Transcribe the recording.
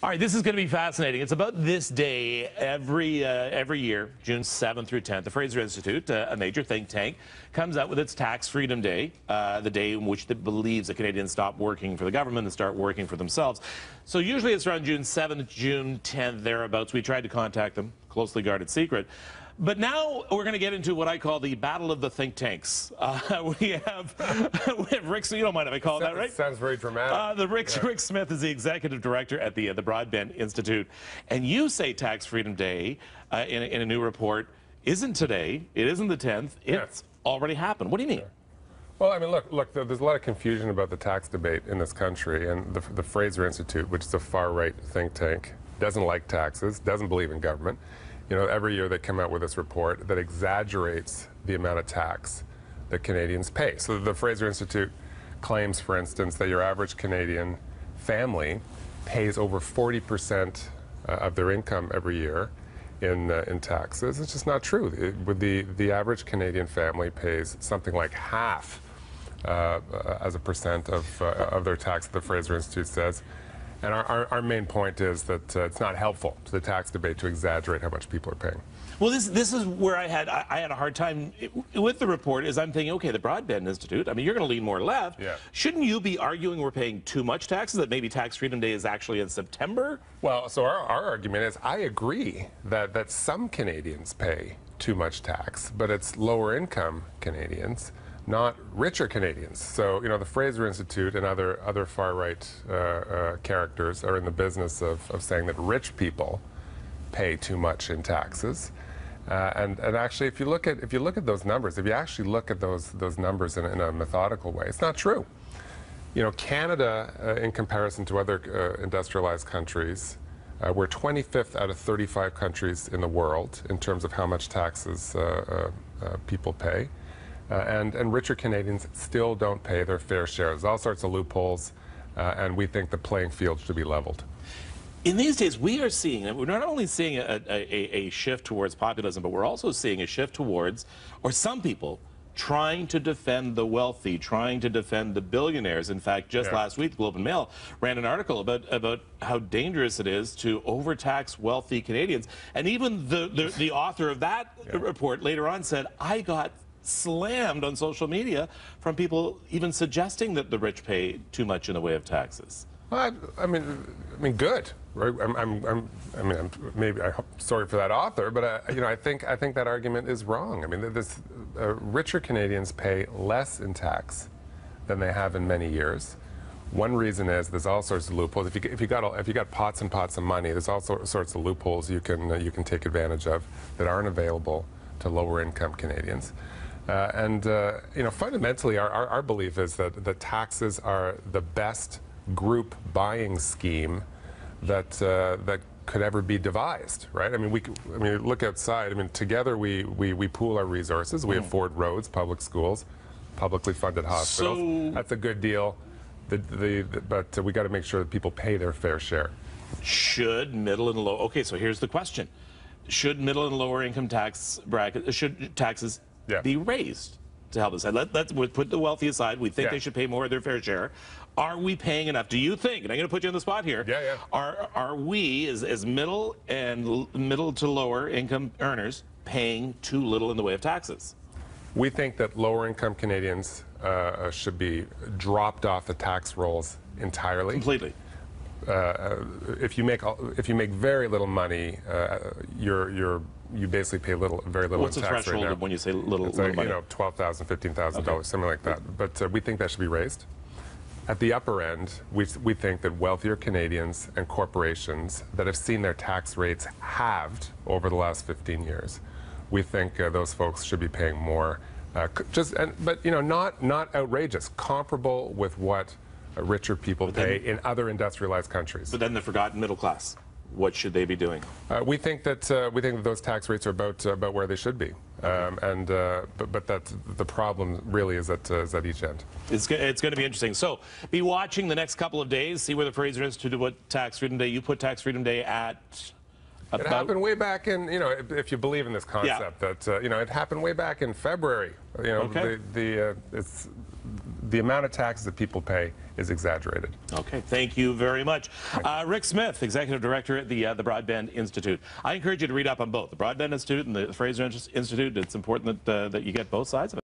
All right, this is going to be fascinating. It's about this day every year, June 7th through 10th. The Fraser Institute, a major think tank, comes out with its Tax Freedom Day, the day in which it believes that Canadians stop working for the government and start working for themselves. So usually it's around June 7th, June 10th, thereabouts. We tried to contact them, closely guarded secret. But now we're going to get into what I call the battle of the think tanks. We have Rick, so you don't mind if I call it that, right? Sounds very dramatic. Rick Smith is the executive director at the Broadbent Institute. And you say Tax Freedom Day in a new report isn't today, it isn't the 10th, it's already happened. What do you mean? Sure. Well, I mean, look, there's a lot of confusion about the tax debate in this country, and the Fraser Institute, which is a far-right think tank, doesn't like taxes, doesn't believe in government. You know, every year they come out with this report that exaggerates the amount of tax that Canadians pay. So the Fraser Institute claims, for instance, that your average Canadian family pays over 40% of their income every year in taxes. It's just not true. The average Canadian family pays something like half as a percent of their tax, the Fraser Institute says. And our main point is that it's not helpful to the tax debate to exaggerate how much people are paying. Well, this is where I had a hard time with the report. Is I'm thinking, okay, the Broadbent Institute, I mean, you're going to lean more left. Yeah. Shouldn't you be arguing we're paying too much taxes, that maybe Tax Freedom Day is actually in September? Well, so our argument is, I agree that some Canadians pay too much tax, but it's lower income Canadians, not richer Canadians. So, you know, the Fraser Institute and other far-right characters are in the business of saying that rich people pay too much in taxes. And actually, if you look at those numbers, if you actually look at those numbers in a methodical way, it's not true. You know, Canada, in comparison to other industrialized countries, we're 25th out of 35 countries in the world in terms of how much taxes people pay. And richer Canadians still don't pay their fair share. There's all sorts of loopholes, and we think the playing field should be leveled. In these days, we're not only seeing a shift towards populism, but we're also seeing a shift towards, or some people, trying to defend the wealthy, trying to defend the billionaires. In fact, just last week, the Globe and Mail ran an article about how dangerous it is to overtax wealthy Canadians. And even the author of that report later on said, I got slammed on social media from people even suggesting that the rich pay too much in the way of taxes. Well, I mean, good. Right? I'm sorry for that author, but you know, I think that argument is wrong. I mean, richer Canadians pay less in tax than they have in many years. One reason is there's all sorts of loopholes. If you got pots and pots of money, there's all sorts of loopholes you can take advantage of that aren't available to lower income Canadians. You know, fundamentally, our belief is that the taxes are the best group buying scheme that could ever be devised, right? I mean, look outside. I mean, together we pool our resources. We afford roads, public schools, publicly funded hospitals. So, that's a good deal. But we got to make sure that people pay their fair share. Should middle and low? Okay, so here's the question: should middle and lower income taxes be raised to help us? Let's put the wealthy aside. We think they should pay more of their fair share. Are we paying enough? Do you think, and I'm going to put you on the spot here, are we, as middle to lower income earners, paying too little in the way of taxes? We think that lower income Canadians should be dropped off the tax rolls entirely. Completely. If you make very little money, you basically pay very little What's in the tax threshold right now. when you say little money? You know, $12,000, $15,000, something like that. But we think that should be raised. At the upper end, we think that wealthier Canadians and corporations that have seen their tax rates halved over the last 15 years, we think those folks should be paying more. But you know, not outrageous, comparable with what richer people pay in other industrialized countries. But then the forgotten middle class. What should they be doing? We think that those tax rates are about where they should be, but that the problem really is at each end. It's going to be interesting. So be watching the next couple of days. See where the Fraser Institute put Tax Freedom Day. You put Tax Freedom Day at. It happened way back in, you know, if you believe in this concept, that you know, it happened way back in February. You know, the amount of taxes that people pay is exaggerated. Okay, thank you very much. Rick Smith, Executive Director at the Broadbent Institute. I encourage you to read up on both the Broadbent Institute and the Fraser Institute. It's important that you get both sides of it.